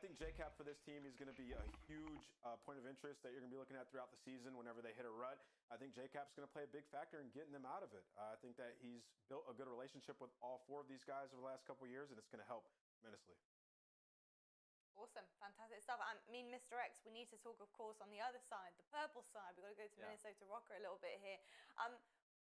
think JCap for this team is going to be a huge point of interest that you're going to be looking at throughout the season whenever they hit a rut. I think JCap's going to play a big factor in getting them out of it. I think that he's built a good relationship with all four of these guys over the last couple of years, and it's going to help tremendously. Awesome. Fantastic stuff. I mean, Mr. X, we need to talk, of course, on the other side, the purple side. We've got to go to Minnesota Rocker a little bit here.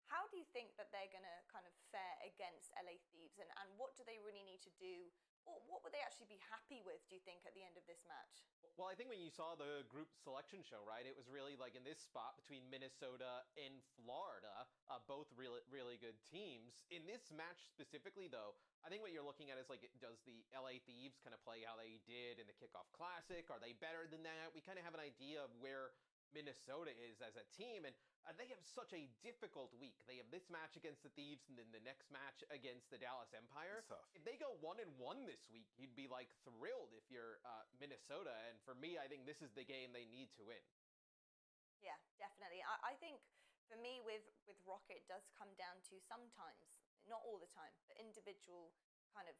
How do you think that they're going to kind of fare against LA Thieves, and what do they really need to do? Or what would they actually be happy with, do you think, at the end of this match? Well, I think when you saw the group selection show, right, it was really like in this spot between Minnesota and Florida, both really, really good teams. In this match specifically, though, I think what you're looking at is like, does the LA Thieves kind of play how they did in the Kickoff Classic? Are they better than that? We kind of have an idea of where Minnesota is as a team, and they have such a difficult week. They have this match against the Thieves and then the next match against the Dallas Empire. If they go 1-1 this week, you'd be like thrilled if you're Minnesota, and for me, I think this is the game they need to win. Yeah, definitely. I think for me with Rocket, it does come down to sometimes, not all the time, but individual kind of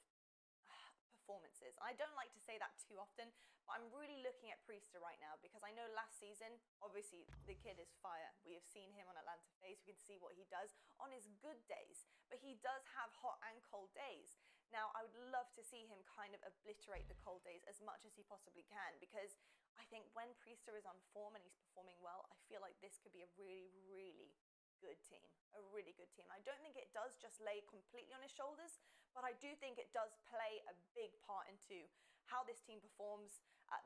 performances. I don't like to say that too often, but I'm really looking at Priester right now because I know last season, obviously, the kid is fire. We have seen him on Atlanta FaZe. We can see what he does on his good days, but he does have hot and cold days. Now, I would love to see him kind of obliterate the cold days as much as he possibly can, because I think when Priester is on form and he's performing well, I feel like this could be a really, really good team, a really good team. I don't think it does just lay completely on his shoulders, but I do think it does play a big part into how this team performs,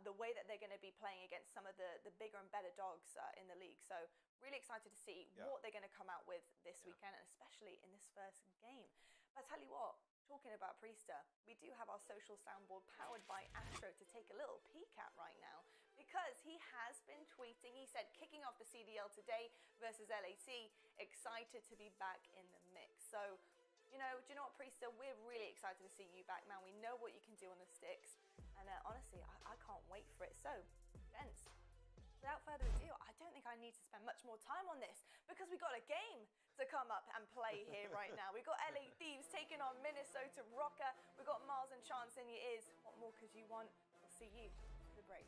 the way that they're going to be playing against some of the bigger and better dogs in the league. So really excited to see what they're going to come out with this weekend, and especially in this first game. But I tell you what, talking about Priester, we do have our social soundboard powered by Astro to take a little peek at right now, because he has been tweeting. He said, kicking off the CDL today versus LAC, excited to be back in the mix. So, do you know what, Priester? We're really excited to see you back, man. We know what you can do on the sticks, and honestly, I can't wait for it. So, gents, without further ado, I don't think I need to spend much more time on this, because we got a game to come up and play here right now. We've got LA Thieves taking on Minnesota Rocker. We've got Miles and Chance in your ears. What more could you want? We'll see you for the break.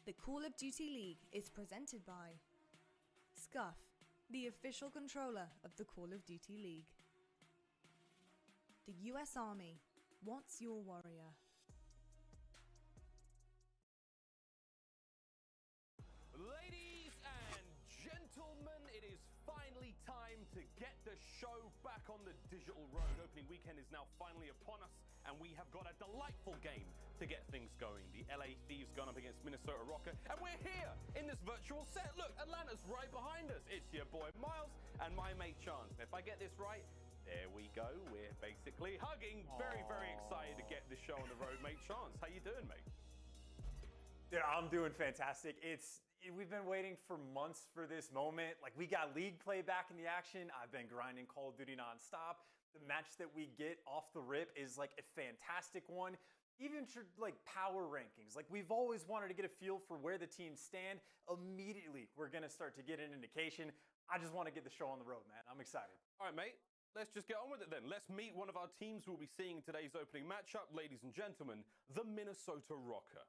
The Call of Duty League is presented by Scuff, the official controller of the Call of Duty League. The US Army wants your warrior. Ladies and gentlemen, it is finally time to get the show back on the digital road. Opening weekend is now finally upon us, and we have got a delightful game to get things going. The LA Thieves gone up against Minnesota Rocker, and we're here in this virtual set. Look, Atlanta's right behind us. It's your boy Miles and my mate Chance. If I get this right, there we go. We're basically hugging. Very, very excited to get the show on the road, mate. Chance, how you doing, mate? Dude, I'm doing fantastic. We've been waiting for months for this moment. Like, we got league play back in the action. I've been grinding Call of Duty nonstop. The match that we get off the rip is like a fantastic one. Even for like power rankings, like we've always wanted to get a feel for where the teams stand. Immediately, we're gonna start to get an indication. I just want to get the show on the road, man. I'm excited. All right, mate. Let's just get on with it then. Let's meet one of our teams we'll be seeing in today's opening matchup, ladies and gentlemen, the Minnesota Rocker.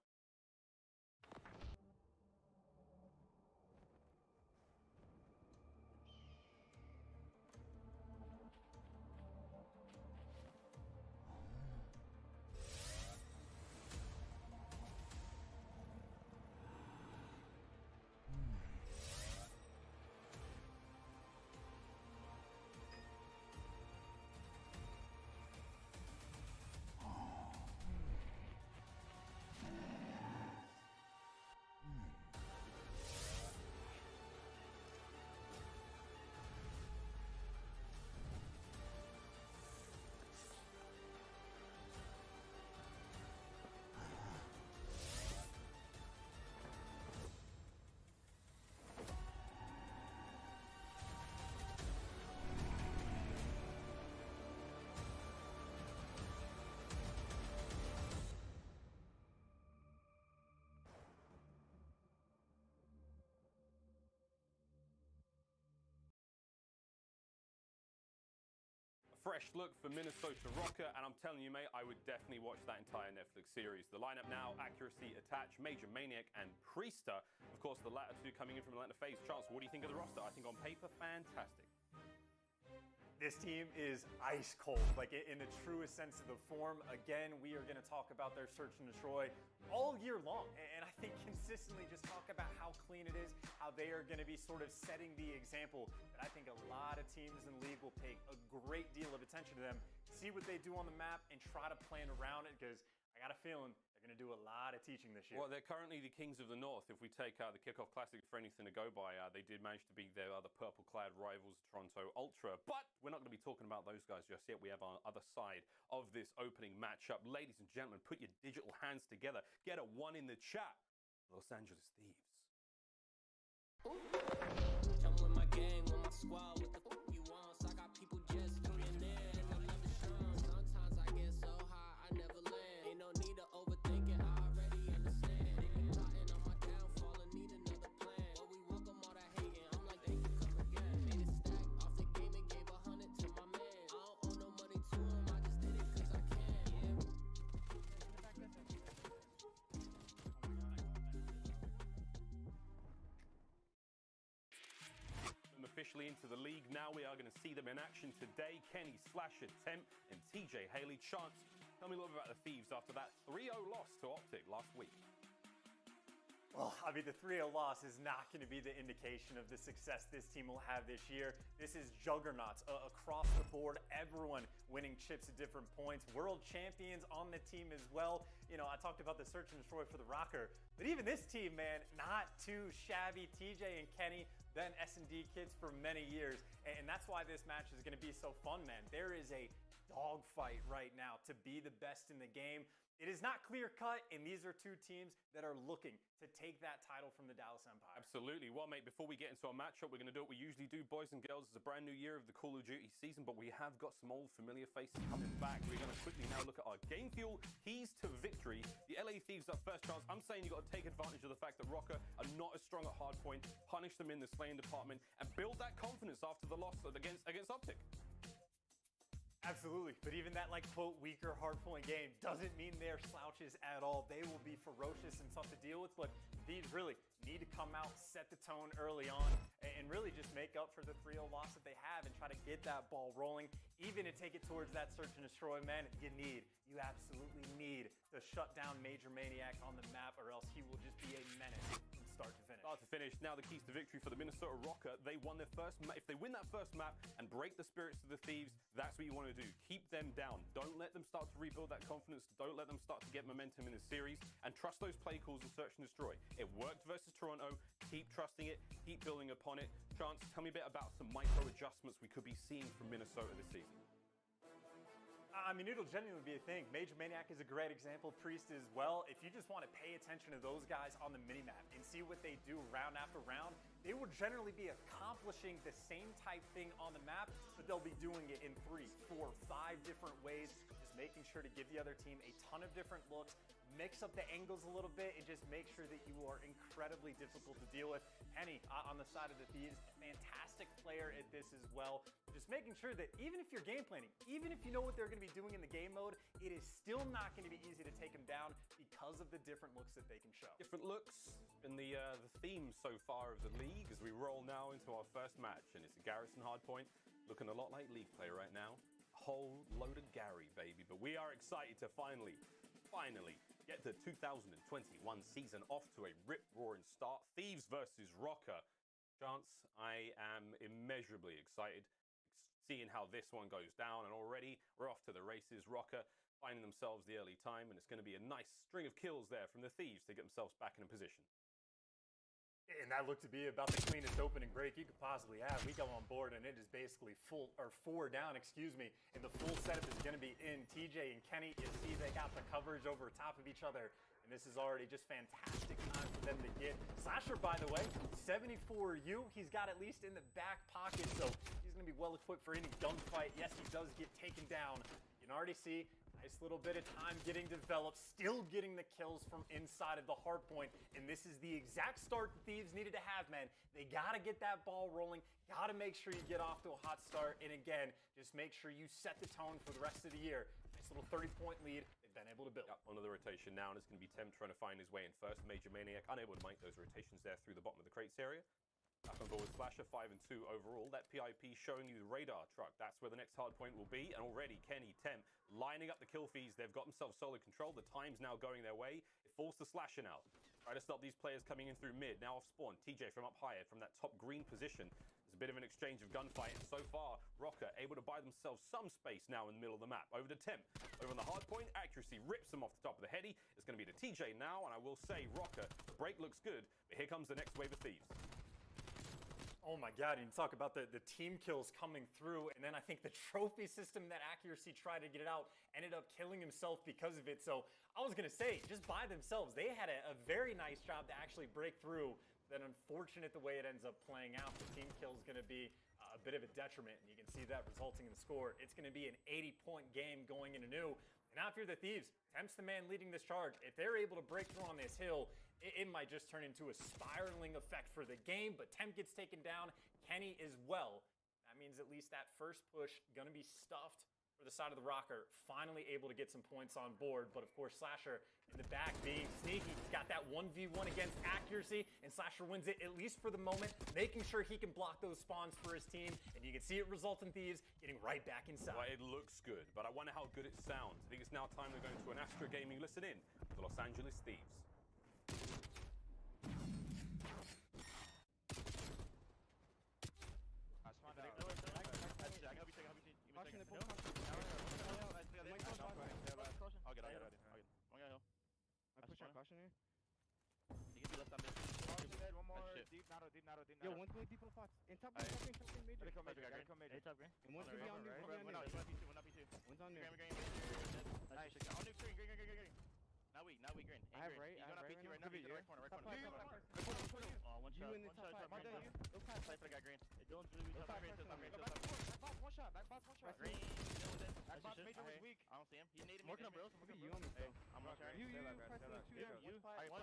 Fresh look for Minnesota Rocker, and I'm telling you, mate, I would definitely watch that entire Netflix series. The lineup now: Accuracy, Attach, Major Maniac, and Priester. Of course, the latter two coming in from Atlanta FaZe. Chance, what do you think of the roster? I think on paper, fantastic. This team is ice cold, like in the truest sense of the form. Again, we are going to talk about their search and destroy all year long. And I think consistently just talk about how clean it is, how they are going to be sort of setting the example that I think a lot of teams in the league will pay a great deal of attention to them, see what they do on the map, and try to plan around it, because I got a feeling they're going to do a lot of teaching this year. Well, they're currently the Kings of the North. If we take the Kickoff Classic for anything to go by, they did manage to beat their other purple-clad rivals, Toronto Ultra. But we're not going to be talking about those guys just yet. We have our other side of this opening matchup. Ladies and gentlemen, put your digital hands together. Get a 1 in the chat. Los Angeles Thieves. I'm with my gang, with my squad, what the fuck you want? So I got people just getting there, and I love it strong. Sometimes I get so high, I never land. Ain't no need to overthink it, I already understand. They be plotting on my downfall and need another plan. But we welcome all that hating, I'm like, they can come again. Made it stack off the game and gave 100 to my man. I don't owe no money to him, I just did it cause I can, yeah. Officially into the league now. We are going to see them in action today. Kenny Slasher Temp and TJ Haley. Chance, tell me a little bit about the Thieves after that 3-0 loss to Optic last week. Well, I mean, the 3-0 loss is not going to be the indication of the success this team will have this year. This is juggernauts across the board, everyone winning chips at different points. World champions on the team as well. You know, I talked about the search and destroy for the Rocker, but even this team, man, not too shabby. TJ and Kenny, been S&D kids for many years, and that's why this match is going to be so fun, man. There is a dogfight right now to be the best in the game. It is not clear-cut, and these are two teams that are looking to take that title from the Dallas Empire. Absolutely. Well, mate, before we get into our matchup, we're going to do what we usually do, boys and girls. It's a brand new year of the Call of Duty season, but we have got some old familiar faces coming back. We're going to quickly now look at our game fuel keys to victory. The LA Thieves up first, Chance. I'm saying you've got to take advantage of the fact that Rocker are not as strong at hardpoint, punish them in the slaying department, and build that confidence after the loss against Optic. Absolutely, but even that, like, quote, weaker hardpoint game doesn't mean they're slouches at all. They will be ferocious and tough to deal with, but Thieves really need to come out, set the tone early on, and really just make up for the 3-0 loss that they have and try to get that ball rolling. Even to take it towards that search and destroy, man, you absolutely need to shut down Major Maniac on the map, or else he will just be a menace from start to finish. Start to finish. Now the keys to victory for the Minnesota Rocker. They won their first map. If they win that first map and break the spirits of the Thieves, that's what you want to do. Keep them down. Don't let them start to rebuild that confidence. Don't let them start to get momentum in the series. And trust those play calls and search and destroy. It worked versus Toronto. Keep trusting it. Keep building upon it. Chance, tell me a bit about some micro adjustments we could be seeing from Minnesota this season. I mean, it'll genuinely be a thing. Major Maniac is a great example. Priest as well. If you just want to pay attention to those guys on the minimap and see what they do round after round, they will generally be accomplishing the same type thing on the map, but they'll be doing it in 3, 4, 5 different ways, just making sure to give the other team a ton of different looks, mix up the angles a little bit, and just make sure that you are incredibly difficult to deal with. Kenny, on the side of the Thieves, fantastic player at this as well. Just making sure that even if you're game planning, even if you know what they're going to be doing in the game mode, it is still not going to be easy to take them down because of the different looks that they can show. Different looks in the theme so far of the league as we roll now into our first match, and it's a Garrison hardpoint, looking a lot like League play right now. A whole load of Gary, baby, but we are excited to finally get the 2021 season off to a rip-roaring start. Thieves versus Rocker. Chance, I am immeasurably excited seeing how this one goes down, and already we're off to the races. Rocker finding themselves the early time, and it's going to be a nice string of kills there from the Thieves to get themselves back in a position. And that looked to be about the cleanest opening break you could possibly have. We go on board, and it is basically 4 down, and the full setup is going to be in. TJ and Kenny, you see they got the coverage over top of each other, and this is already just fantastic time for them to get. Slasher, by the way, 74U, he's got at least in the back pocket, so he's going to be well equipped for any gunfight. Yes, he does get taken down. You can already see nice little bit of time getting developed, still getting the kills from inside of the hard point, and this is the exact start the Thieves needed to have, man. They gotta get that ball rolling, gotta make sure you get off to a hot start, and again, just make sure you set the tone for the rest of the year. Nice little 30-point lead they've been able to build. Yep, on the rotation now, and it's going to be Tem trying to find his way in first. Major Maniac unable to make those rotations there through the bottom of the crates area. Back on board with Slasher, 5 and 2 overall. That PIP showing you the radar truck. That's where the next hard point will be. And already Kenny, Tem lining up the kill feeds. They've got themselves solo control. The time's now going their way. It falls to Slasher now. Try to stop these players coming in through mid. Now off spawn. TJ from up higher from that top green position. There's a bit of an exchange of gunfight. And so far, Rocker able to buy themselves some space now in the middle of the map. Over to Tem. Over on the hard point. Accuracy rips them off the top of the heady. It's going to be to TJ now. And I will say, Rocker, the break looks good. But here comes the next wave of Thieves. Oh my God, and you talk about the team kills coming through, and then I think the trophy system that Accuracy tried to get it out ended up killing himself because of it. So I was going to say, just by themselves, they had a very nice job to actually break through. Then unfortunate the way it ends up playing out. The team kill is going to be a bit of a detriment, and you can see that resulting in the score. It's going to be an 80-point game going into new. And now if you're the Thieves, Temp's the man leading this charge. If they're able to break through on this hill, it might just turn into a spiraling effect for the game, but Temp gets taken down, Kenny as well. That means at least that first push gonna be stuffed for the side of the Rocker, finally able to get some points on board, but of course Slasher in the back being sneaky. He's got that 1v1 against Accuracy, and Slasher wins it, at least for the moment, making sure he can block those spawns for his team, and you can see it result in Thieves getting right back inside. Well, it looks good, but I wonder how good it sounds. I think it's now time to go into an Astro Gaming listen in to the Los Angeles Thieves. Caution here. He can be left on this. One more. Deep narrow. Yo, one's going deep on spots. In top green, major. Come major. Top green. And one's gonna be on new. One up P2. One's on new. Nice. On new green. Now we green. I have right. He's on P2 right now. He's in the right corner. Oh, one shot. You in the top five. Go past. Cypher got green. Don't really be top green. One shot. Back box. Green. Back box. Major was weak. I don't see him. He's nading. Working on bros. You on me still. I'm not sure. You. I reply. One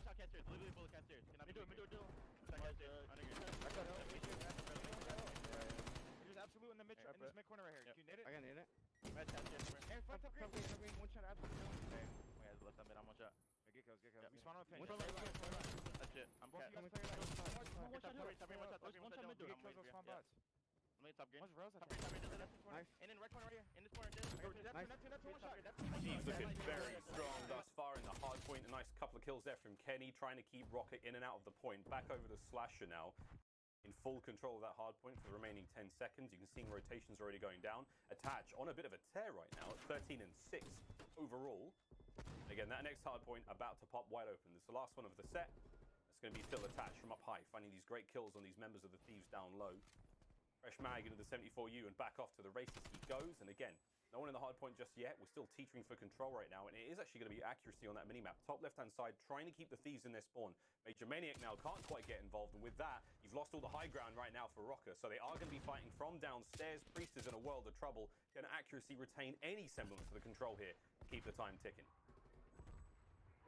shot catchers. Literally bullet catchers. Can I do it? Shot catchers. There's absolute in the mid corner right here. Can you nade it? I can nade it. Red catchers. And front top green. One shot absolute. Okay, left side mid on one shot. Get kills. don't know if that's it. I'm both of you guys play like one shot mid door. Get kills or spawn bots. Let me top green. What's Rose? Nice. And in right corner right here. In this corner. That's one shot. He's looking very strong thus far in the hard point. A nice couple of kills there from Kenny, trying to keep Rocket in and out of the point. Back over to Slasher now, in full control of that hard point for the remaining 10 seconds. You can see rotations already going down. Attach on a bit of a tear right now at 13 and 6 overall. Again, that next hard point about to pop wide open. This is the last one of the set. It's going to be still Attach from up high, finding these great kills on these members of the Thieves down low. Fresh mag into the 74U and back off to the races he goes. And again, no one in the hard point just yet. We're still teetering for control right now, and it is actually going to be accuracy on that minimap. Top left-hand side, trying to keep the Thieves in their spawn. Major Maniac now can't quite get involved, and with that, you've lost all the high ground right now for Rocker. So they are going to be fighting from downstairs. Priest is in a world of trouble. Can accuracy retain any semblance of the control here? Keep the time ticking.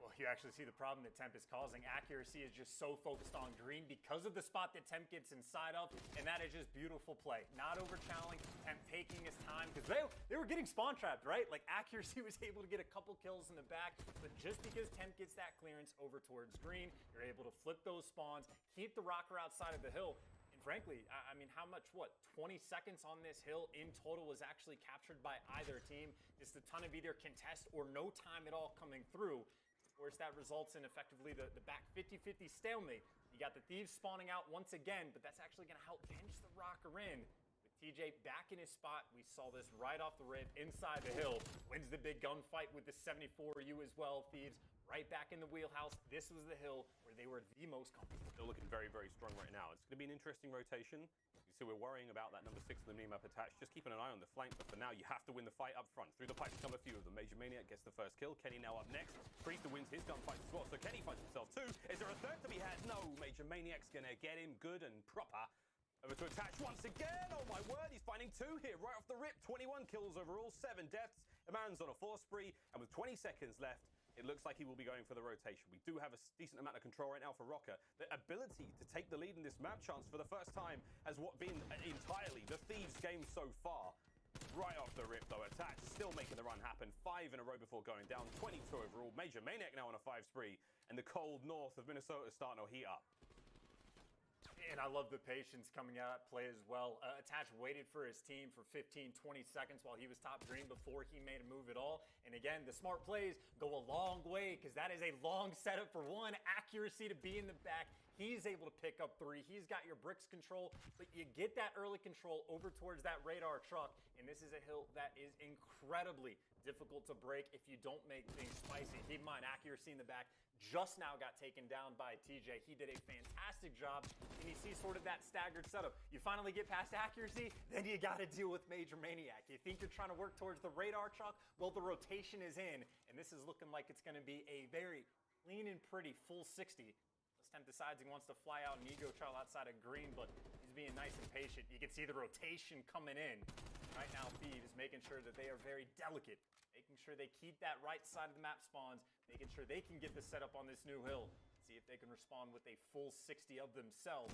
Well, you actually see the problem that Temp is causing. Accuracy is just so focused on green because of the spot that Temp gets inside of, and that is just beautiful play. Not over-channeling, Temp taking his time, because they were getting spawn trapped, right? Like, Accuracy was able to get a couple kills in the back, but just because Temp gets that clearance over towards green, you're able to flip those spawns, keep the rocker outside of the hill. And frankly, I mean, how much, 20 seconds on this hill in total was actually captured by either team. Just a ton of either contest or no time at all coming through. Of course, that results in effectively the back 50-50 stalemate. You got the Thieves spawning out once again, but that's actually going to help pinch the rocker in. With TJ back in his spot, we saw this right off the rip inside the hill. Wins the big gunfight with the 74U as well. Thieves right back in the wheelhouse. This was the hill where they were the most comfortable. They're looking very, very strong right now. It's going to be an interesting rotation. You see, we're worrying about that number 6 in the minimap Attach. Just keeping an eye on the flank, but for now, you have to win the fight up front. Through the pipes come a few of them. Major Maniac gets the first kill. Kenny now up next. Priest wins his gunfight as well, so Kenny fights himself too. Is there a third to be had? No, Major Maniac's going to get him good and proper. Over to Attach once again. Oh my word, he's finding 2 here right off the rip. 21 kills overall, 7 deaths. The man's on a 4 spree, and with 20 seconds left, it looks like he will be going for the rotation. We do have a decent amount of control right now for Rocker. The ability to take the lead in this map chance for the first time has been entirely the Thieves' game so far. Right off the rip, though, Attach still making the run happen. 5 in a row before going down. 22 overall. Major Maniac now on a 5 spree. And the cold north of Minnesota is starting to heat up. And I love the patience coming out at play as well. Attach waited for his team for 15, 20 seconds while he was top green before he made a move at all. And again, the smart plays go a long way because that is a long setup for one. Accuracy to be in the back. He's able to pick up 3. He's got your bricks control, but you get that early control over towards that radar truck. And this is a hill that is incredibly difficult to break if you don't make things spicy. Keep in mind, accuracy in the back just now got taken down by TJ. He did a fantastic job, and you see sort of that staggered setup. You finally get past accuracy, then you got to deal with Major Maniac. You think you're trying to work towards the radar truck? Well, the rotation is in, and this is looking like it's going to be a very clean and pretty full 60. Temp decides he wants to fly out an ego trial outside of green, but he's being nice and patient. You can see the rotation coming in. Right now, Thieves making sure that they are very delicate, making sure they keep that right side of the map spawns, making sure they can get the setup on this new hill. See if they can respond with a full 60 of themselves.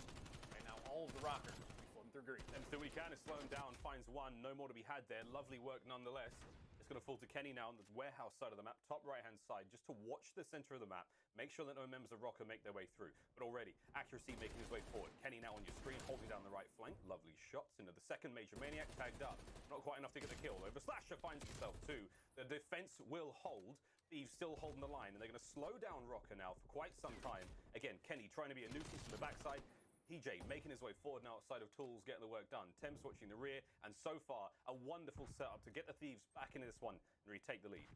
Right now, all of the rockers will be floating through green. And still we can is slowing down, finds 1. No more to be had there. Lovely work nonetheless. It's going to fall to Kenny now on the warehouse side of the map, top right-hand side, just to watch the center of the map, make sure that no members of Rocker make their way through. But already, accuracy making his way forward. Kenny now on your screen, holding down the right flank. Lovely shots into the second Major Maniac, tagged up. Not quite enough to get the kill, though. The Slasher finds himself too. The defense will hold. Thieves still holding the line, and they're going to slow down Rocker now for quite some time. Again, Kenny trying to be a nuisance from the backside. PJ making his way forward now outside of tools, getting the work done. Temps watching the rear, and so far, a wonderful setup to get the Thieves back into this one and retake the lead.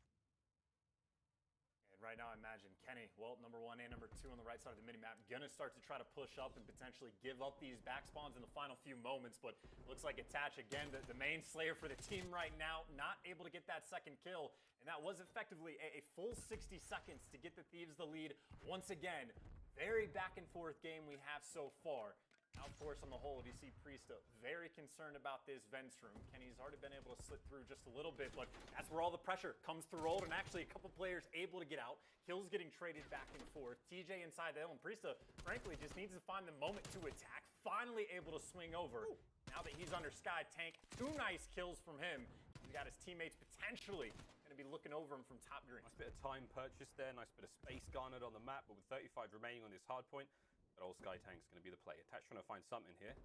And right now, I imagine Kenny, well, number 1 and number 2 on the right side of the minimap, gonna start to try to push up and potentially give up these back spawns in the final few moments, but looks like Attach, again, the main slayer for the team right now, not able to get that second kill, and that was effectively a full 60 seconds to get the Thieves the lead once again. Very back and forth game we have so far. Now, of course, on the whole, you see Priesta very concerned about this vents room. Kenny's already been able to slip through just a little bit, but that's where all the pressure comes through rolled, and actually a couple players able to get out. Kills getting traded back and forth. TJ inside the hill, and Priesta, frankly, just needs to find the moment to attack. Finally able to swing over. Now that he's under Sky Tank, 2 nice kills from him. He's got his teammates potentially going to be looking over him from top green. Nice bit of time purchased there, nice bit of space garnered on the map, but with 35 remaining on this hard point, that old Sky Tank's going to be the play. Attach trying to find something here.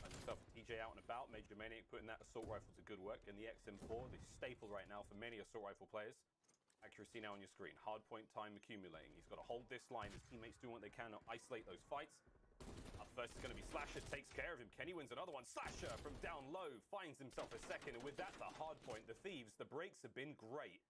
Finds himself a TJ out and about. Major Maniac putting that assault rifle to good work. And the XM4, the staple right now for many assault rifle players. Accuracy now on your screen. Hard point time accumulating. He's got to hold this line. His teammates doing what they can to isolate those fights. Up first is going to be Slasher, takes care of him. Kenny wins another one. Slasher from down low finds himself a second. And with that, the hard point, the Thieves, the breaks have been great.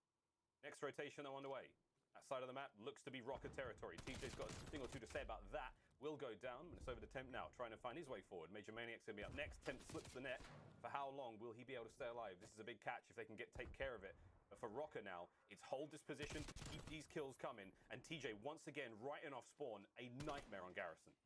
Next rotation though underway. That side of the map looks to be Rocker territory. TJ's got a thing or two to say about that. Will go down, and it's over to Temp now, trying to find his way forward. Major Maniac's going to be up next. Temp slips the net. For how long will he be able to stay alive? This is a big catch if they can take care of it. But for Rocker now, it's hold this position, keep these kills coming, and TJ once again writing off spawn. A nightmare on Garrison.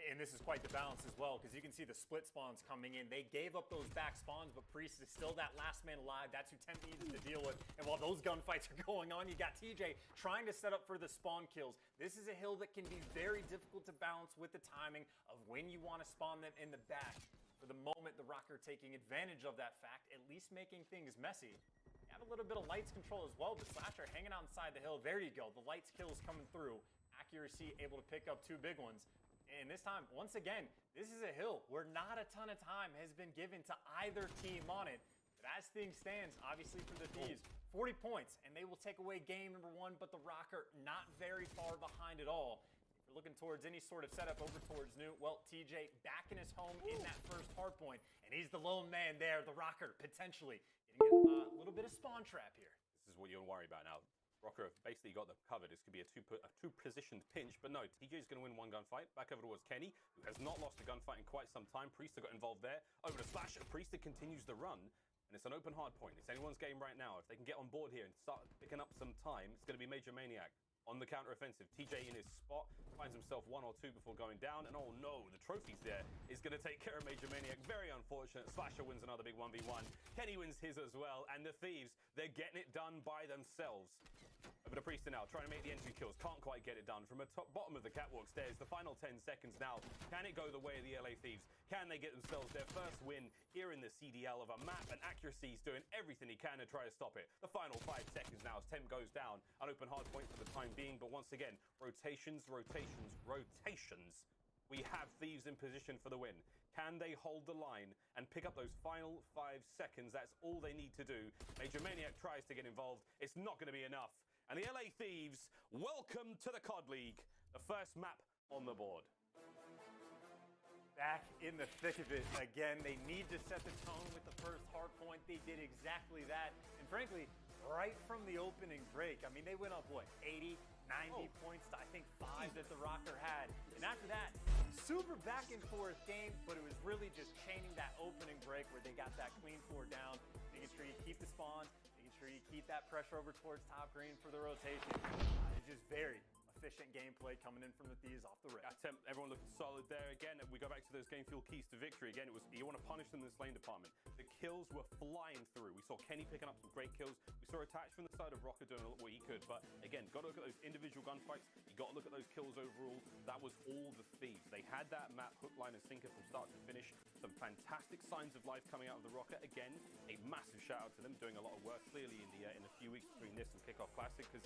And this is quite the balance as well, because you can see the split spawns coming in. They gave up those back spawns, but Priest is still that last man alive. That's who Temp needs to deal with. And while those gunfights are going on, you got TJ trying to set up for the spawn kills. This is a hill that can be very difficult to balance with the timing of when you want to spawn them in the back. For the moment, the Rocker taking advantage of that fact, at least making things messy. You have a little bit of lights control as well, but Slasher hanging out inside the hill. There you go. The lights kills coming through. Accuracy able to pick up 2 big ones. And this time, once again, this is a hill where not a ton of time has been given to either team on it. But as things stands, obviously for the Thieves, 40 points, and they will take away game number 1, but the Rocker not very far behind at all. If you're looking towards any sort of setup over towards New, well, TJ back in his home in that first hard point, and he's the lone man there, the Rocker, potentially getting a little bit of spawn trap here. This is what you're worried about now. Rocker have basically got them covered. This could be a two-positioned pinch, but no, TJ's going to win one gunfight. Back over towards Kenny, who has not lost a gunfight in quite some time. Priester got involved there. Over to Slasher. Priester continues the run, and it's an open hard point. It's anyone's game right now. If they can get on board here and start picking up some time, it's going to be Major Maniac on the counter-offensive. TJ in his spot finds himself 1 or 2 before going down, and oh no, the trophies there is going to take care of Major Maniac. Very unfortunate. Slasher wins another big 1v1. Kenny wins his as well, and the Thieves, they're getting it done by themselves. Over to Priester now, trying to make the entry kills. Can't quite get it done. From the bottom of the catwalk stairs, the final 10 seconds now. Can it go the way of the LA Thieves? Can they get themselves their first win here in the CDL of a map? And Accuracy's doing everything he can to try to stop it. The final 5 seconds now as Temp goes down. An open hard point for the time being, but once again, rotations, rotations, rotations. We have Thieves in position for the win. Can they hold the line and pick up those final 5 seconds? That's all they need to do. Major Maniac tries to get involved. It's not going to be enough. And the LA Thieves, welcome to the CoD League, the first map on the board. Back in the thick of it again. They need to set the tone with the first hard point. They did exactly that. And frankly, right from the opening break, I mean, they went up, what, 80, 90 points to, I think, 5 that the Rocker had. And after that, super back and forth game, but it was really just chaining that opening break where they got that clean 4 down, making sure you keep the spawn, making sure you keep that pressure over towards top green for the rotation. It's just very efficient gameplay coming in from the Thieves off the rip. Everyone looking solid there. Again, we go back to those game fuel keys to victory. Again, it was you want to punish them in this lane department. The kills were flying through. We saw Kenny picking up some great kills. We saw Attach from the side of Rocker doing what he could. But again, got to look at those individual gunfights. You got to look at those kills overall. That was all the Thieves. They had that map hook, line, and sinker from start to finish. Some fantastic signs of life coming out of the Rocker. Again, a massive shout out to them, doing a lot of work clearly in a few weeks between this and Kickoff Classic, because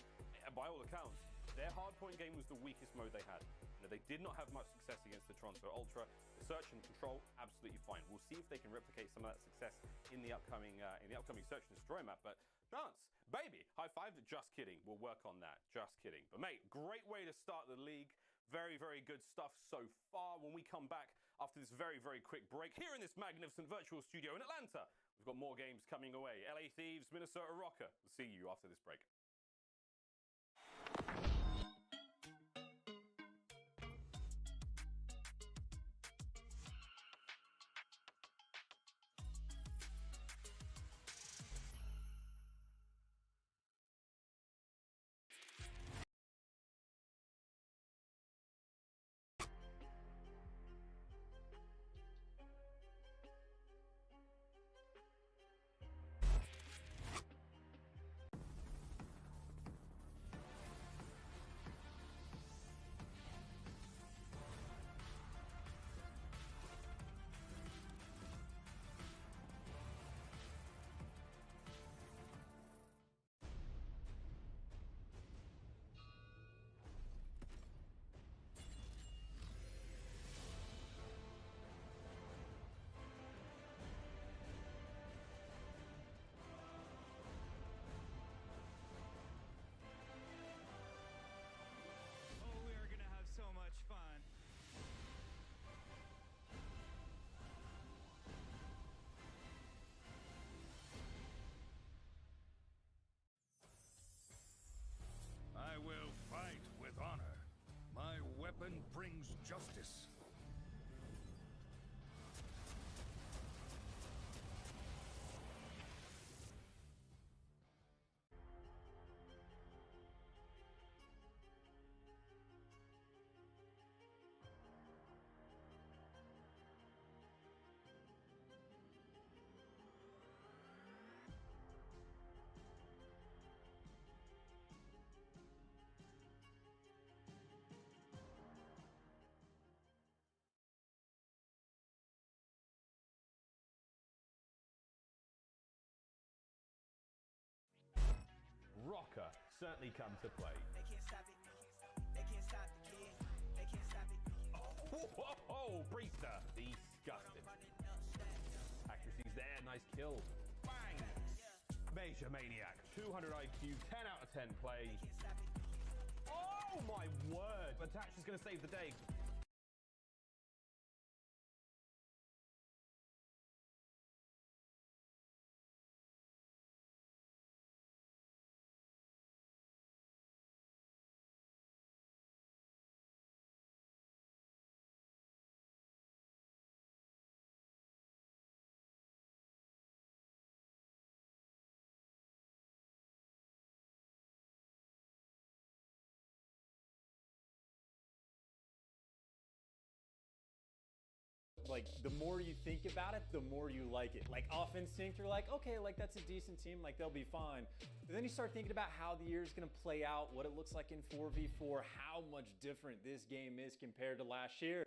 by all accounts, their hardpoint game was the weakest mode they had. They did not have much success against the Toronto Ultra. The search and control, absolutely fine. We'll see if they can replicate some of that success in the upcoming search and destroy map. But Chance, baby, high five. Just kidding. We'll work on that. Just kidding. But mate, great way to start the league. Very, very good stuff so far. When we come back after this very, very quick break here in this magnificent virtual studio in Atlanta, we've got more games coming away. LA Thieves, Minnesota Rocker. We'll see you after this break. brings justice. Rocker certainly come to play. They can't stop it. They can't stop the kid. They can't stop it. Oh, Priester, disgusting. Accuracy's there, nice kill. Bang! Major Maniac, 200 IQ, 10 out of 10 play. Oh my word! Attach is going to save the day. Like, the more you think about it, the more you like it. Like, off instinct, you're like, okay, like, that's a decent team, like, they'll be fine. But then you start thinking about how the year is going to play out, what it looks like in 4v4, how much different this game is compared to last year.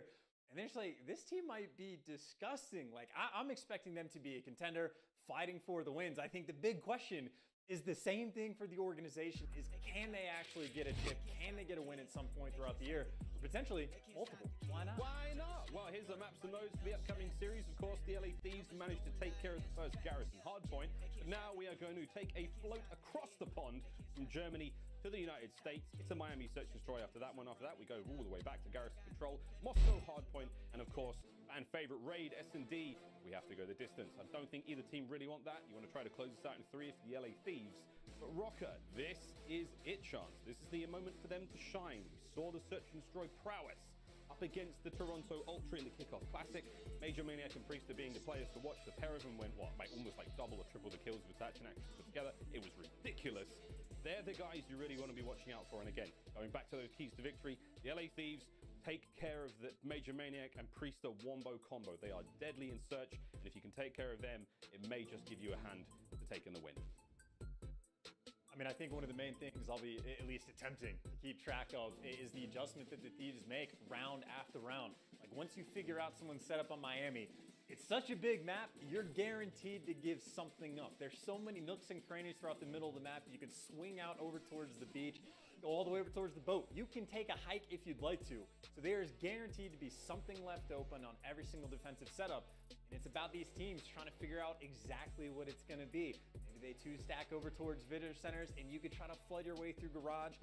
And then it's like, this team might be disgusting. Like, I'm expecting them to be a contender, fighting for the wins. I think the big question is the same thing for the organization, is can they actually get a chip? Can they get a win at some point throughout the year? Or potentially multiple. Why not? Why not? Well, here's the maps and nodes for the upcoming series. Of course, the LA Thieves managed to take care of the first garrison hardpoint. But now we are going to take a float across the pond from Germany to the United States. It's a Miami search and destroy after that one. After that, we go all the way back to garrison control, Moscow hardpoint, and of course, fan favorite raid, S&D. We have to go the distance. I don't think either team really want that. You want to try to close this out in 3 if the LA Thieves. But Rocker, this is it chance. This is the moment for them to shine. We saw the search and destroy prowess up against the Toronto Ultra in the Kickoff Classic. Major Maniac and Priester being the players to watch. The pair of them went, almost like double or triple the kills with Thatch and Axis put together. It was ridiculous. They're the guys you really want to be watching out for. And again, going back to those keys to victory, the LA Thieves take care of the Major Maniac and Priester wombo combo. They are deadly in search, and if you can take care of them, it may just give you a hand to taking the win. I mean, I think one of the main things I'll be at least attempting to keep track of is the adjustment that the Thieves make round after round. Like, once you figure out someone's set up on Miami, it's such a big map, you're guaranteed to give something up. There's so many nooks and crannies throughout the middle of the map. You can swing out over towards the beach, go all the way over towards the boat. You can take a hike if you'd like to. So there is guaranteed to be something left open on every single defensive setup. And it's about these teams trying to figure out exactly what it's going to be. Maybe they two-stack over towards visitor centers and you could try to flood your way through garage.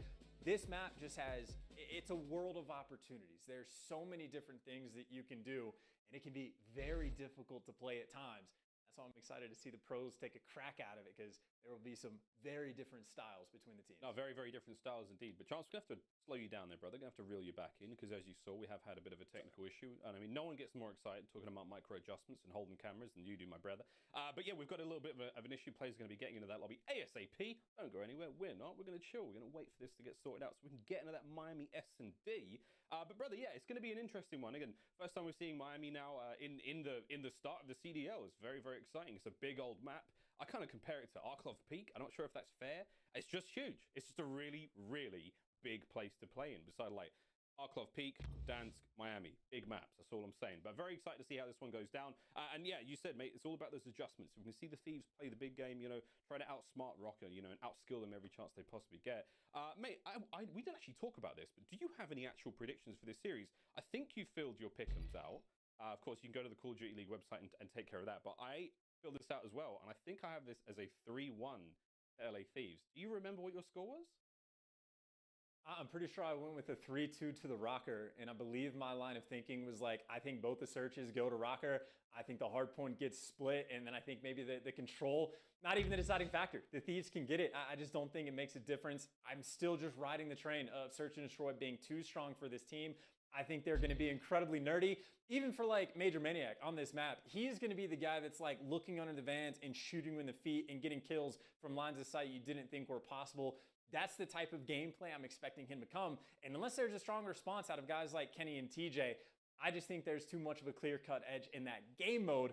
This map just has, it's a world of opportunities. There's so many different things that you can do, and it can be very difficult to play at times. That's why I'm excited to see the pros take a crack at it, because there will be some very different styles between the teams. No, very, very different styles indeed. But Chance, we're going to have to slow you down there, brother. We're going to have to reel you back in, because as you saw, we have had a bit of a technical issue. And I mean, no one gets more excited talking about micro adjustments and holding cameras than you do, my brother. But yeah, we've got a little bit of an issue. Players are going to be getting into that lobby ASAP. Don't go anywhere. We're not. We're going to chill. We're going to wait for this to get sorted out so we can get into that Miami S&D. But brother, yeah, it's going to be an interesting one. Again, first time we're seeing Miami now in the start of the CDL. It's very, very exciting. It's a big old map. I kind of compare it to Arklov Peak. I'm not sure if that's fair. It's just huge. It's just a really, really big place to play in. Beside like Arklov Peak, Dansk, Miami, big maps. That's all I'm saying. But very excited to see how this one goes down. And yeah, you said, mate, it's all about those adjustments. We can see the Thieves play the big game, you know, try to outsmart Rocker, you know, and outskill them every chance they possibly get. Mate, we didn't actually talk about this, but do you have any actual predictions for this series? I think you filled your pick'ems out. Of course, you can go to the Call of Duty League website and take care of that. But I filled this out as well, and I think I have this as a 3-1 LA Thieves. Do you remember what your score was? I'm pretty sure I went with a 3-2 to the Rocker, and I believe my line of thinking was like, I think both the searches go to Rocker. I think the hard point gets split, and then I think maybe the control, not even the deciding factor. The Thieves can get it. I just don't think it makes a difference. I'm still just riding the train of search and destroy being too strong for this team. I think they're going to be incredibly nerdy. Even for like Major Maniac on this map, he's going to be the guy that's like looking under the vans and shooting you in the feet and getting kills from lines of sight you didn't think were possible. That's the type of gameplay I'm expecting him to come. And unless there's a strong response out of guys like Kenny and TJ, I just think there's too much of a clear-cut edge in that game mode.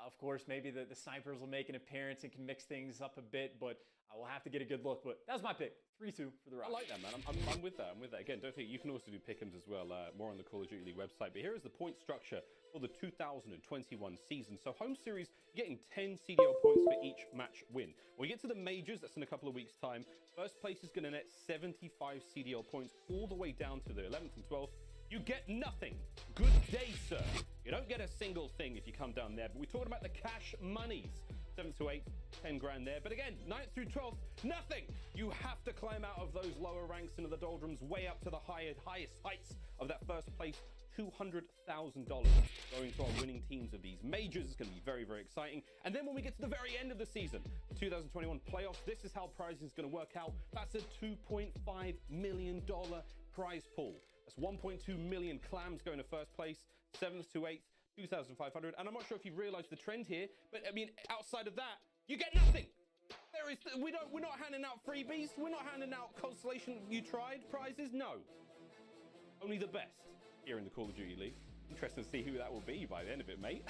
Of course, maybe the snipers will make an appearance and can mix things up a bit, but I will have to get a good look. But that's my pick, 3-2 for the Rock. I like that, man. I'm with that. I'm with that. Again, don't think you can also do pick'ems as well, more on the Call of Duty League website. But here is the point structure for the 2021 season. So home series, you're getting 10 CDL points for each match win. When we get to the majors, that's in a couple of weeks' time. First place is going to net 75 CDL points all the way down to the 11th and 12th. You get nothing. Good day, sir. You don't get a single thing if you come down there. But we're talking about the cash monies. 7th to 8th, 10 grand there. But again, 9th through 12th, nothing. You have to climb out of those lower ranks into the doldrums way up to the highest heights of that first place. $200,000 going to our winning teams of these majors. It's going to be very, very exciting. And then when we get to the very end of the season, 2021 playoffs, this is how pricing is going to work out. That's a $2.5 million prize pool. That's 1.2 million clams going to first place, 7th to 8th, 2,500. And I'm not sure if you've realized the trend here, but I mean, outside of that, you get nothing. We're not handing out freebies. We're not handing out consolation you tried prizes. No, only the best here in the Call of Duty League. Interesting to see who that will be by the end of it, mate.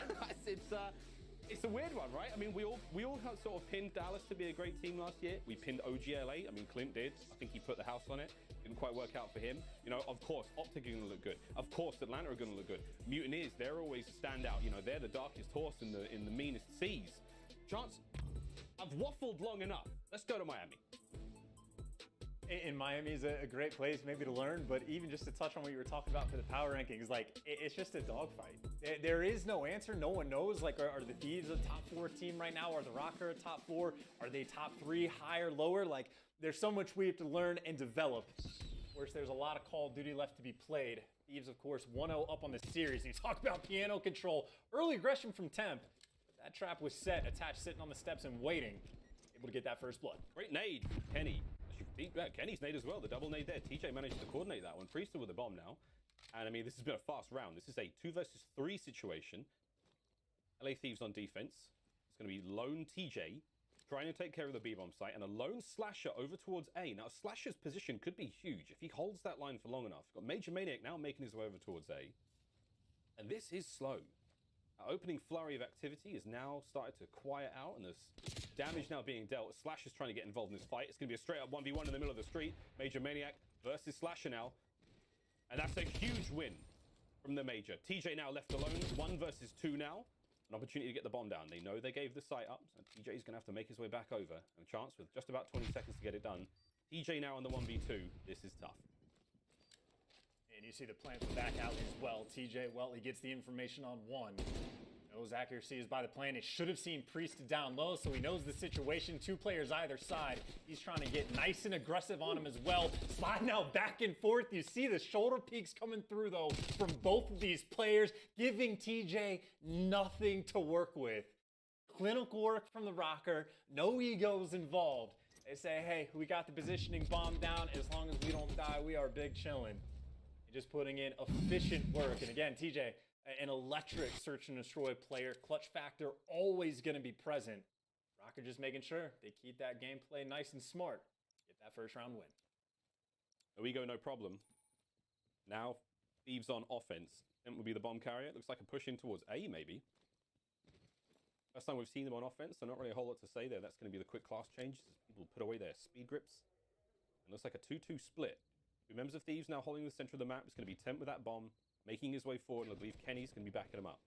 It's a weird one, right? I mean, we all have sort of pinned Dallas to be a great team last year. We pinned OGLA. I mean, Clint did. I think he put the house on it. Didn't quite work out for him. You know, of course, Optic are going to look good. Of course, Atlanta are going to look good. Mutineers, they're always a standout. You know, they're the darkest horse in the meanest seas. Chance, I've waffled long enough. Let's go to Miami. And Miami is a great place maybe to learn, but even just to touch on what you were talking about for the power rankings, like it's just a dogfight. There is no answer. No one knows. Like, are the Thieves a top 4 team right now? Are the Rocker a top 4? Are they top 3, higher, lower? Like, there's so much we have to learn and develop. Of course, there's a lot of Call of Duty left to be played. Thieves, of course, 1-0 up on the series. And you talk about piano control. Early aggression from Temp. That trap was set, attached, sitting on the steps and waiting. Able to get that first blood. Great nade, Kenny. Kenny's nade as well, the double nade there. TJ managed to coordinate that one. Priester with the bomb now. And I mean, this has been a fast round. This is a 2 versus 3 situation. LA Thieves on defense. It's going to be lone TJ trying to take care of the B-bomb site and a lone slasher over towards A. Now, slasher's position could be huge if he holds that line for long enough. Got Major Maniac now making his way over towards A. And this is slow. Our opening flurry of activity is now started to quiet out, and there's damage now being dealt. Slasher's trying to get involved in this fight. It's going to be a straight up 1v1 in the middle of the street. Major Maniac versus Slasher now. And that's a huge win from the Major. TJ now left alone. 1 versus 2 now. An opportunity to get the bomb down. They know they gave the site up, so TJ's going to have to make his way back over. And a chance with just about 20 seconds to get it done. TJ now on the 1v2. This is tough. And you see the plan for back alley as well. TJ, well, he gets the information on 1. Knows accuracy is by the plan. It should have seen Priest down low, so he knows the situation. 2 players either side. He's trying to get nice and aggressive on him as well. Slide now back and forth. You see the shoulder peeks coming through, though, from both of these players, giving TJ nothing to work with. Clinical work from the Rocker. No egos involved. They say, hey, we got the positioning bomb down. As long as we don't die, we are big chilling. Just putting in efficient work. And again, TJ, an electric search and destroy player. Clutch factor always going to be present. Rocker just making sure they keep that gameplay nice and smart. Get that first round win. There we go, no problem. Now, Thieves on offense. It will be the bomb carrier. Looks like a push in towards A, maybe. First time we've seen them on offense, so not really a whole lot to say there. That's going to be the quick class changes as people put away their speed grips. It looks like a 2-2 split. 2 members of Thieves now holding the center of the map. It's going to be Temp with that bomb, making his way forward, and I believe Kenny's going to be backing him up.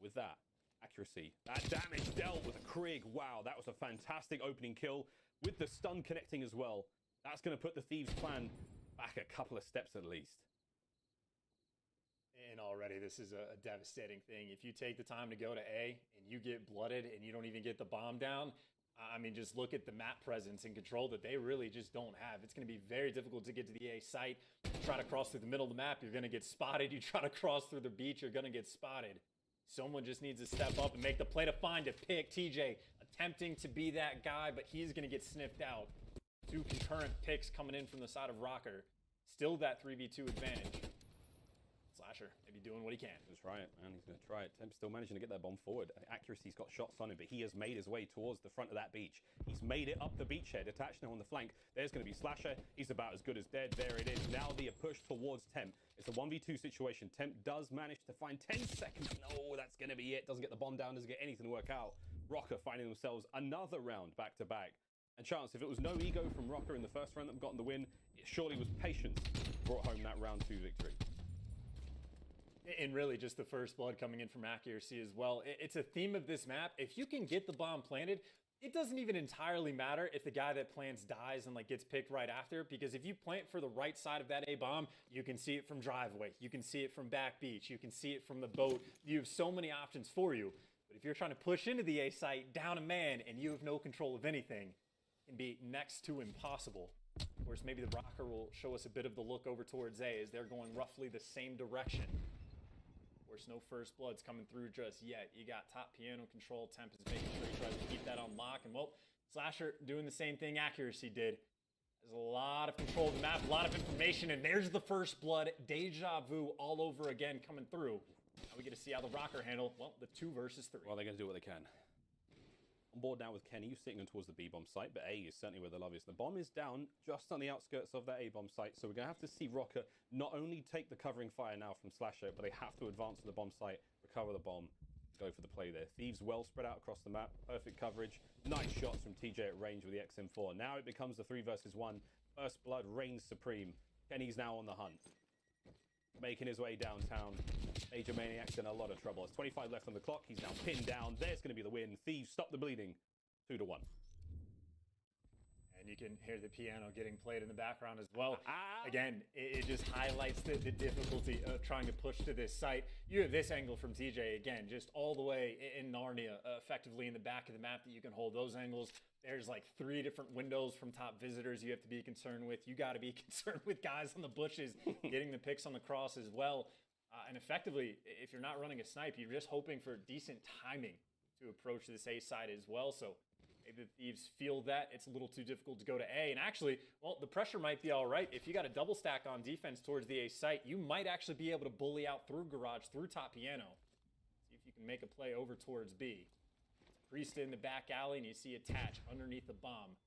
With that, accuracy. That damage dealt with a Krieg. Wow, that was a fantastic opening kill with the stun connecting as well. That's going to put the Thieves plan back a couple of steps at least. And already this is a devastating thing. If you take the time to go to A and you get blooded and you don't even get the bomb down, I mean, just look at the map presence and control that they really just don't have. It's going to be very difficult to get to the A site. You try to cross through the middle of the map, you're going to get spotted. You try to cross through the beach, you're going to get spotted. Someone just needs to step up and make the play to find a pick. TJ attempting to be that guy, but he's going to get sniffed out. 2 concurrent picks coming in from the side of Rocker. Still that 3v2 advantage. Slasher maybe doing what he can. Let's try it, man. He's going to try it. Temp's still managing to get that bomb forward. Accuracy's got shots on him, but he has made his way towards the front of that beach. He's made it up the beachhead. Attached now on the flank. There's going to be Slasher. He's about as good as dead. There it is. Now the push towards Temp. It's a 1v2 situation. Temp does manage to find 10 seconds. No, that's going to be it. Doesn't get the bomb down. Doesn't get anything to work out. Rocker finding themselves another round back-to-back. And Chance, if it was no ego from Rocker in the first round that gotten the win, it surely was patience brought home that round 2 victory. And really just the first blood coming in from accuracy as well. It's a theme of this map. If you can get the bomb planted, it doesn't even entirely matter if the guy that plants dies and like gets picked right after, because if you plant for the right side of that A bomb, you can see it from driveway, you can see it from back beach, you can see it from the boat. You have so many options for you. But if you're trying to push into the A site, down a man, and you have no control of anything, it can be next to impossible. Of course, maybe the Rocker will show us a bit of the look over towards A as they're going roughly the same direction. Of course, no first bloods coming through just yet. You got top piano control. Temp is making sure he tries to keep that on lock. And, well, Slasher doing the same thing accuracy did. There's a lot of control of the map, a lot of information, and there's the first blood. Deja vu all over again coming through. Now we get to see how the Rocker handle, well, the 2 versus 3. Well, they're going to do what they can. On board now with Kenny, who's sitting towards the B-bomb site, but A is certainly where the love is. The bomb is down just on the outskirts of that A-bomb site, so we're going to have to see Rocker not only take the covering fire now from Slasher, but they have to advance to the bomb site, recover the bomb, go for the play there. Thieves well spread out across the map, perfect coverage, nice shots from TJ at range with the XM4. Now it becomes the 3 versus 1. First blood reigns supreme. Kenny's now on the hunt, making his way downtown. Major Maniac's in a lot of trouble. There's 25 left on the clock. He's now pinned down. There's going to be the win. Thieves stop the bleeding. 2-1. And you can hear the piano getting played in the background as well. Again, it just highlights the difficulty of trying to push to this site. You have this angle from TJ, again, just all the way in Narnia, effectively in the back of the map that you can hold those angles. There's like 3 different windows from top visitors you have to be concerned with. You got to be concerned with guys on the bushes getting the picks on the cross as well. And effectively, if you're not running a snipe, you're just hoping for decent timing to approach this A side as well. So maybe the Thieves feel that it's a little too difficult to go to A. And actually, well, the pressure might be all right. If you got a double stack on defense towards the A site, you might actually be able to bully out through garage, through top piano. See if you can make a play over towards B. Priest in the back alley, and you see Attach underneath the bomb.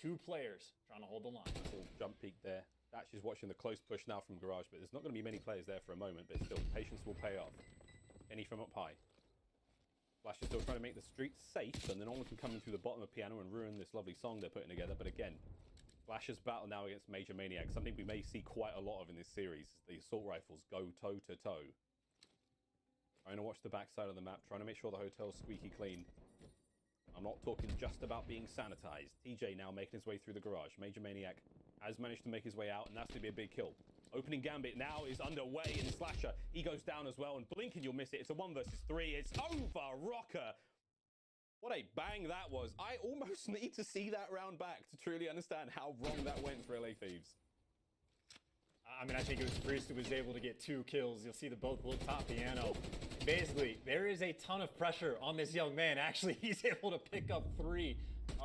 2 players trying to hold the line. Full jump peek there. Thatch is watching the close push now from garage, but there's not going to be many players there for a moment, but still, patience will pay off. Kenny from up high. Flash is still trying to make the streets safe, and then no one can come in through the bottom of piano and ruin this lovely song they're putting together. But again, Flash's battle now against Major Maniac, something we may see quite a lot of in this series. The assault rifles go toe-to-toe. Trying to watch the backside of the map, trying to make sure the hotel's squeaky clean. I'm not talking just about being sanitized. TJ now making his way through the garage. Major Maniac has managed to make his way out, and that's going to be a big kill. Opening Gambit now is underway in Slasher. He goes down as well, and blink and you'll miss it. It's a 1 versus 3. It's over, Rocker. What a bang that was. I almost need to see that round back to truly understand how wrong that went for LA Thieves. I mean, I think it was Priest who was able to get 2 kills. You'll see the both look top piano. Basically, there is a ton of pressure on this young man. Actually, he's able to pick up 3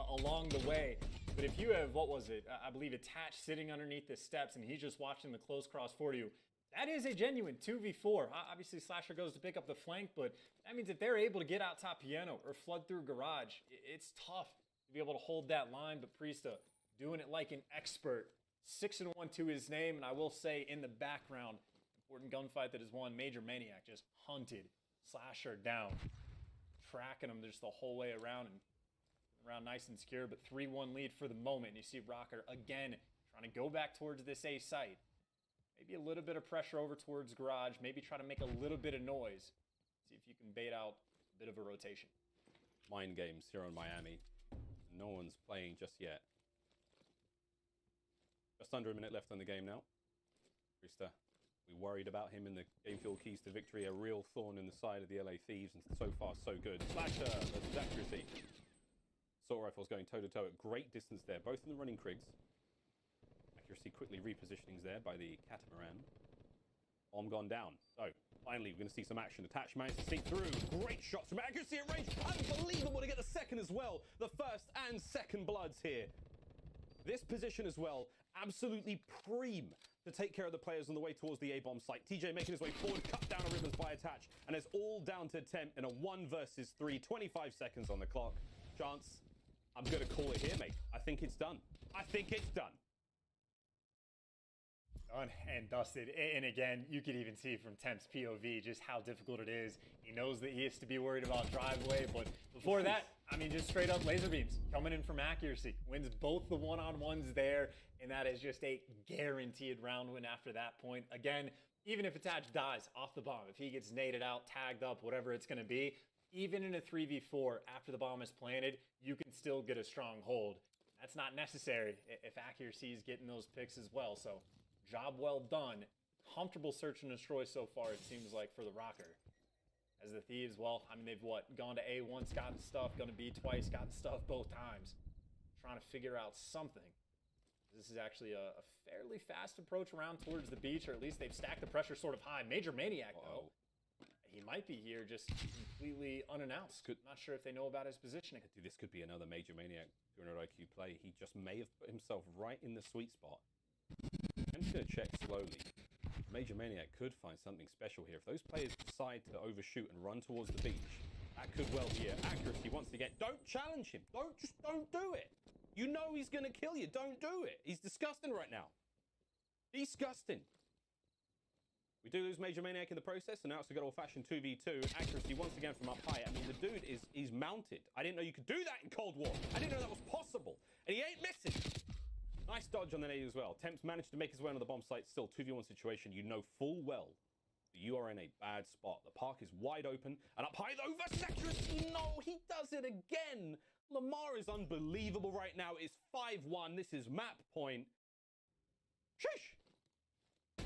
along the way. But if you have, what was it? I believe Attach sitting underneath the steps and he's just watching the close cross for you. That is a genuine 2v4. Obviously, Slasher goes to pick up the flank, but that means if they're able to get out top piano or flood through garage, it's tough to be able to hold that line. But Priesta doing it like an expert. 6-1 to his name, and I will say in the background, important gunfight that is won. Major Maniac just hunted Slasher down, tracking him just the whole way around and around nice and secure. But 3-1 lead for the moment. And you see Rocker again trying to go back towards this A site. Maybe a little bit of pressure over towards garage. Maybe try to make a little bit of noise. See if you can bait out a bit of a rotation. Mind games here on Miami. No one's playing just yet. Just under a minute left on the game now. Priesta, we worried about him in the game field keys to victory. A real thorn in the side of the LA Thieves, and so far so good. Slasher versus accuracy. Assault rifles going toe-to-toe at great distance there, both in the running Krigs. Accuracy quickly repositionings there by the Catamaran. Bomb gone down. So, finally, we're going to see some action. Attach managed to sneak through. Great shots from accuracy at range. Unbelievable to get the second as well. The first and second bloods here. This position as well, absolutely prime to take care of the players on the way towards the A-bomb site. TJ making his way forward, cut down a Ribbons by attach, and it's all down to Temp in a 1 versus 3, 25 seconds on the clock. Chance, I'm going to call it here, mate. I think it's done. I think it's done. Done and dusted. And again, you could even see from Temp's POV just how difficult it is. He knows that he has to be worried about drive-away, but before that, I mean, just straight up laser beams coming in from accuracy. Wins both the one-on-ones there, and that is just a guaranteed round win after that point. Again, even if Attach dies off the bomb, if he gets naded out, tagged up, whatever it's going to be, even in a 3v4 after the bomb is planted, you can still get a strong hold. That's not necessary if accuracy is getting those picks as well, so job well done. Comfortable search and destroy so far, it seems like, for the Rocker. As the Thieves, well, I mean, they've gone to A once, gotten stuff, gonna B twice, gotten stuff both times. Trying to figure out something. This is actually a fairly fast approach around towards the beach, or at least they've stacked the pressure sort of high. Major Maniac, though. He might be here just completely unannounced. Not sure if they know about his positioning. Dude, this could be another Major Maniac 200 IQ play. He just may have put himself right in the sweet spot. I'm just going to check slowly. Major Maniac could find something special here. If those players decide to overshoot and run towards the beach, that could well be it. Accuracy once again. Don't challenge him. Don't do it. You know he's going to kill you. Don't do it. He's disgusting right now. Disgusting. We do lose Major Maniac in the process, and now it's a good old-fashioned 2v2. Accuracy once again from up high. I mean, the dude is mounted. I didn't know you could do that in Cold War. I didn't know that was possible. And he ain't missing. Nice dodge on the nade as well. Temp's managed to make his way onto the bomb site. Still 2v1 situation. You know full well that you are in a bad spot. The park is wide open. And up high though versus accuracy. No, he does it again. Lamar is unbelievable right now. It's 5-1. This is map point. Sheesh.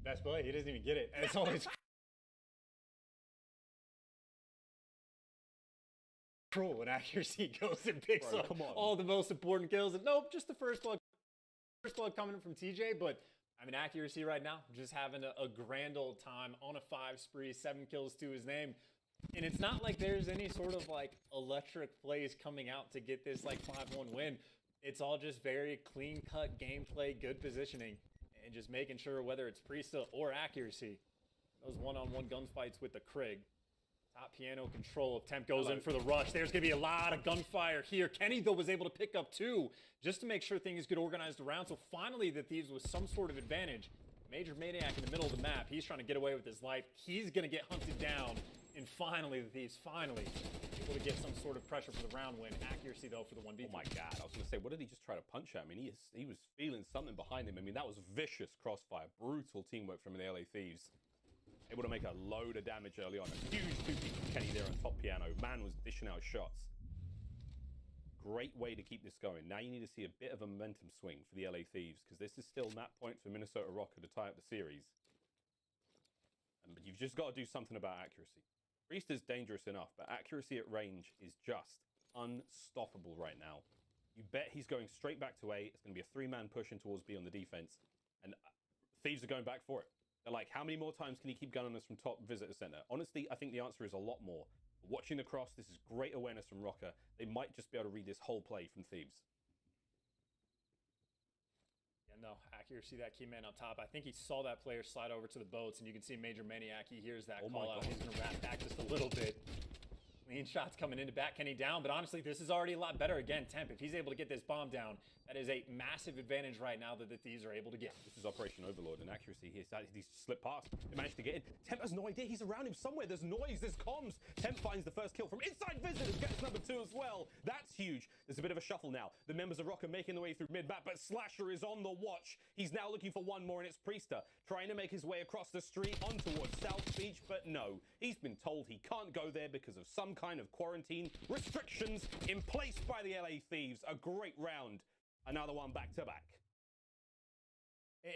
Best play. He doesn't even get it. And it's always cruel when accuracy goes and picks up all the most important kills. And nope, just the first blood coming in from TJ. But I mean, accuracy right now, just having a grand old time on a 5 spree, 7 kills to his name. And it's not like there's any sort of like electric plays coming out to get this like 5-1 win. It's all just very clean cut gameplay, good positioning, and just making sure whether it's Priesta or accuracy, those one-on-one gunfights with the Krig. Top piano control of Temp goes in for the rush. There's going to be a lot of gunfire here. Kenny, though, was able to pick up 2 just to make sure things get organized around. So finally, the Thieves with some sort of advantage. Major Maniac in the middle of the map. He's trying to get away with his life. He's going to get hunted down. And finally, the Thieves finally able to get some sort of pressure for the round win. Accuracy, though, for the 1v3. Oh, my God. I was going to say, what did he just try to punch at? I mean, he was feeling something behind him. I mean, that was vicious crossfire. Brutal teamwork from the LA Thieves. Able to make a load of damage early on. A huge 2-peak from Kenny there on top piano. Man was dishing out shots. Great way to keep this going. Now you need to see a bit of a momentum swing for the LA Thieves, because this is still map point for Minnesota Rocker to tie up the series. But you've just got to do something about accuracy. Priest is dangerous enough, but accuracy at range is just unstoppable right now. You bet he's going straight back to A. It's going to be a 3-man push in towards B on the defense. And Thieves are going back for it. They're like, how many more times can he keep gunning us from top visitor center? Honestly, I think the answer is a lot more. Watching the cross, this is great awareness from Rocker. They might just be able to read this whole play from Thieves. Yeah, no, accuracy, that key man up top. I think he saw that player slide over to the boats, and you can see Major Maniac. He hears that call out. He's going to wrap back just a little bit. Clean shots coming in to back Kenny down, but honestly, this is already a lot better. Again, Temp, if he's able to get this bomb down, that is a massive advantage right now that the Thieves are able to get. This is Operation Overlord, and accuracy, he's slipped past. They managed to get in. Temp has no idea. He's around him somewhere. There's noise, there's comms. Temp finds the first kill from inside visitors, gets number 2 as well. That's huge. There's a bit of a shuffle now. The members of Rocker making their way through mid-map, but Slasher is on the watch. He's now looking for one more, and it's Priesta, trying to make his way across the street on towards South Beach, but no. He's been told he can't go there because of some kind of quarantine restrictions in place by the LA Thieves. A great round. Another one back-to-back.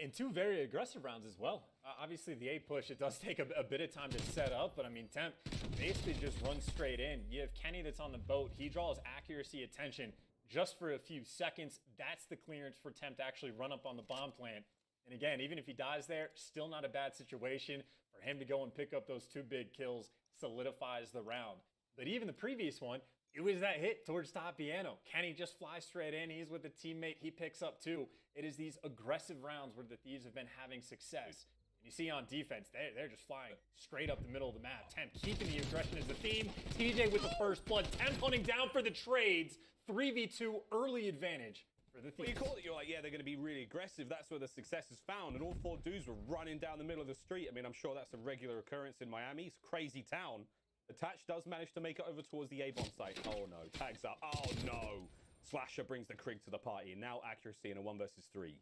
And 2 very aggressive rounds as well. Obviously, the A push, it does take a bit of time to set up, but I mean, Temp basically just runs straight in. You have Kenny that's on the boat. He draws accuracy attention just for a few seconds. That's the clearance for Temp to actually run up on the bomb plant. And again, even if he dies there, still not a bad situation for him to go and pick up those 2 big kills, solidifies the round. But even the previous one, It was that hit towards top piano. Kenny just flies straight in. He's with a teammate. He picks up 2. It is these aggressive rounds where the Thieves have been having success. And you see on defense, they're just flying straight up the middle of the map. Temp keeping the aggression as the theme. TJ with the first blood. Temp hunting down for the trades. 3v2 early advantage for the Thieves. Well, you call it, you're like, yeah, they're going to be really aggressive. That's where the success is found. And all 4 dudes were running down the middle of the street. I mean, I'm sure that's a regular occurrence in Miami. It's a crazy town. Attach does manage to make it over towards the A-bomb site. Oh no, tags up. Oh no. Slasher brings the Krig to the party. Now accuracy in a 1 versus 3.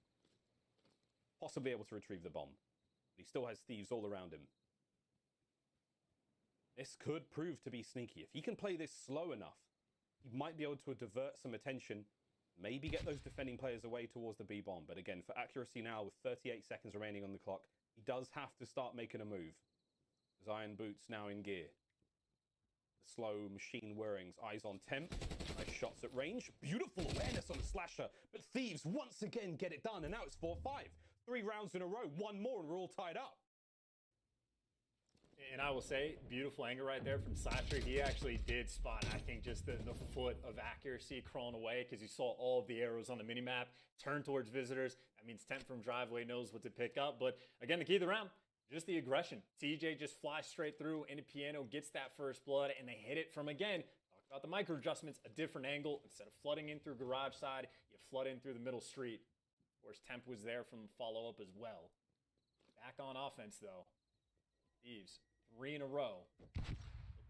Possibly able to retrieve the bomb. But he still has Thieves all around him. This could prove to be sneaky. If he can play this slow enough, he might be able to divert some attention. Maybe get those defending players away towards the B-bomb. But again, for accuracy now, with 38 seconds remaining on the clock, he does have to start making a move. His Iron Boots now in gear. The slow machine whirrings, eyes on Temp. Nice shots at range. Beautiful awareness on the Slasher. But Thieves once again get it done. And now it's 4-5. 3 rounds in a row. 1 more and we're all tied up. And I will say, beautiful angle right there from Slasher. He actually did spot, I think, just the foot of accuracy crawling away because he saw all of the arrows on the minimap turn towards visitors. That means Temp from driveway knows what to pick up. But again, the key of the round, just the aggression. TJ just flies straight through into piano, gets that first blood, and they hit it from, again, talk about the micro adjustments, a different angle. Instead of flooding in through garage side, you flood in through the middle street. Of course, Temp was there from follow-up as well. Back on offense, though. Thieves, 3 in a row. Looking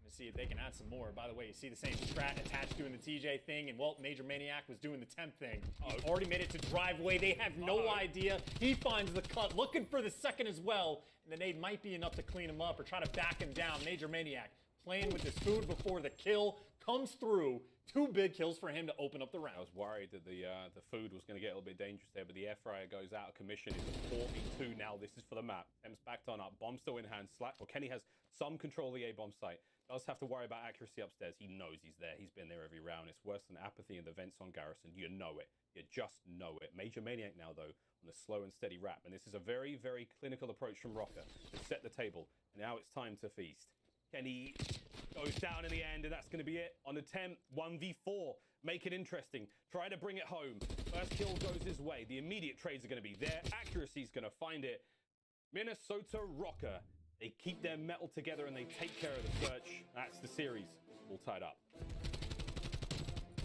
to see if they can add some more. By the way, you see the same strat Attached doing the TJ thing, and Walt Major Maniac was doing the Temp thing. He's already made it to driveway. They have no idea. He finds the cut, looking for the second as well. And the nade might be enough to clean him up or try to back him down. Major Maniac playing with his food before the kill comes through. 2 big kills for him to open up the round. I was worried that the food was going to get a little bit dangerous there, but the air fryer goes out of commission. It's 42 now. This is for the map. Temp's backed on up. Bomb still in hand. Kenny has some control of the A-bomb site. Does have to worry about accuracy upstairs. He knows he's there. He's been there every round. It's worse than apathy in the vents on Garrison. You know it. You just know it. Major Maniac now, though, on a slow and steady wrap. And this is a very, very clinical approach from Rocker to set the table. And now it's time to feast. Kenny goes down in the end, and that's going to be it. On attempt, 1v4. Make it interesting. Try to bring it home. First kill goes his way. The immediate trades are going to be there. Accuracy's going to find it. Minnesota Rocker. They keep their metal together, and they take care of the search. That's the series. All tied up.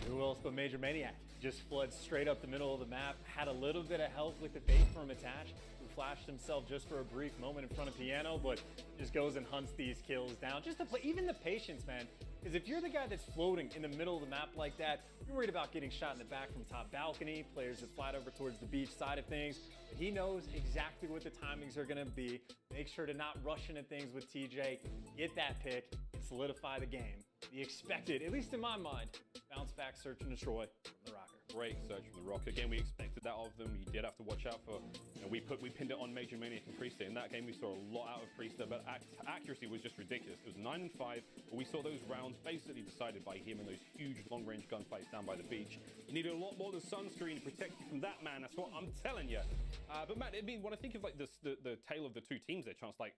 Who else but Major Maniac? Just floods straight up the middle of the map. Had a little bit of help with the bait from Attach, who flashed himself just for a brief moment in front of Piano, but just goes and hunts these kills down. Just to play, even the patience, man. Because if you're the guy that's floating in the middle of the map like that, you're worried about getting shot in the back from top balcony, players that flat over towards the beach side of things. But he knows exactly what the timings are going to be. Make sure to not rush into things with TJ, get that pick, and solidify the game. The expected, at least in my mind, bounce back, search and destroy from the Rocker. Great search from the Rocker. Again, we expected that of them. You did have to watch out for, we pinned it on Major Maniac and Priester. In that game, we saw a lot out of Priester, but accuracy was just ridiculous. It was 9 and 5, but we saw those rounds basically decided by him and those huge long-range gunfights down by the beach. You needed a lot more than sunscreen to protect you from that, man. That's what I'm telling you. But Matt, I mean, when I think of like the tale of the 2 teams there, Chance, like,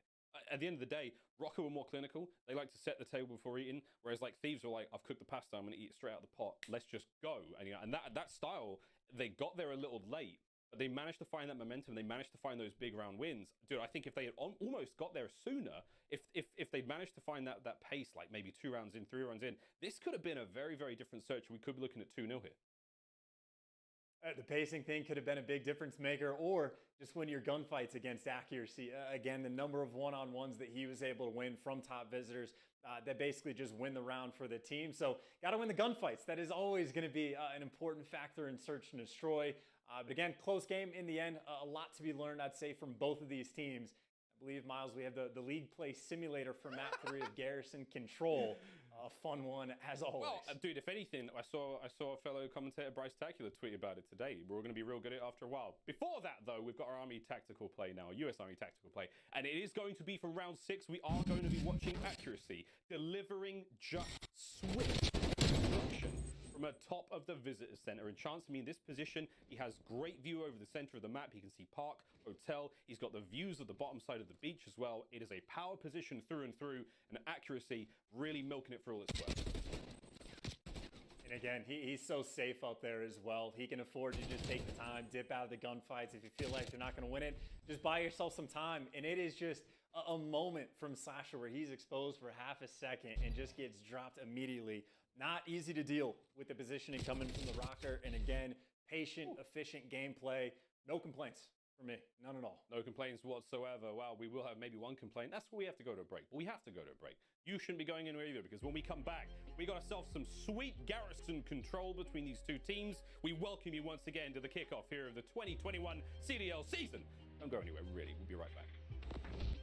at the end of the day, Rocker were more clinical. They like to set the table before eating, whereas like Thieves were like, I've cooked the pasta, I'm going to eat it straight out of the pot. Let's just go. And that style, they got there a little late, but they managed to find that momentum. They managed to find those big round wins. Dude, I think if they had almost got there sooner, if they'd managed to find that pace, like maybe 2 rounds in, 3 rounds in, this could have been a very, very different search. We could be looking at 2-0 here. The pacing thing could have been a big difference maker, or just win your gunfights against accuracy. Again, the number of one-on-ones that he was able to win from top visitors that basically just win the round for the team. So got to win the gunfights. That is always going to be an important factor in search and destroy. But again, close game in the end. A lot to be learned, I'd say, from both of these teams. I believe, Miles, we have the league play simulator for map 3 of Garrison Control. A fun one as always. Well, dude, if anything, I saw a fellow commentator, Bryce Tacular, tweet about it today. We're going to be real good at it after a while. Before that, though, we've got our Army Tactical Play now, US Army Tactical Play, and it is going to be from round 6. We are going to be watching accuracy, delivering just swift destruction from atop of the visitor center. And Chance, I mean, this position, he has great view over the center of the map. He can see park, hotel. He's got the views of the bottom side of the beach as well. It is a power position through and through, and accuracy really milking it for all it's worth. And again, he's so safe out there as well. He can afford to just take the time, dip out of the gunfights. If you feel like they're not going to win it, just buy yourself some time. And it is just a moment from Sasha where he's exposed for half a second and just gets dropped immediately. Not easy to deal with the positioning coming from the rocker. And again, patient, efficient gameplay. No complaints for me. None at all. No complaints whatsoever. Well, we will have maybe one complaint. That's where we have to go to a break. But we have to go to a break. You shouldn't be going anywhere either, because when we come back, we got ourselves some sweet Garrison control between these two teams. We welcome you once again to the kickoff here of the 2021 CDL season. Don't go anywhere, really. We'll be right back.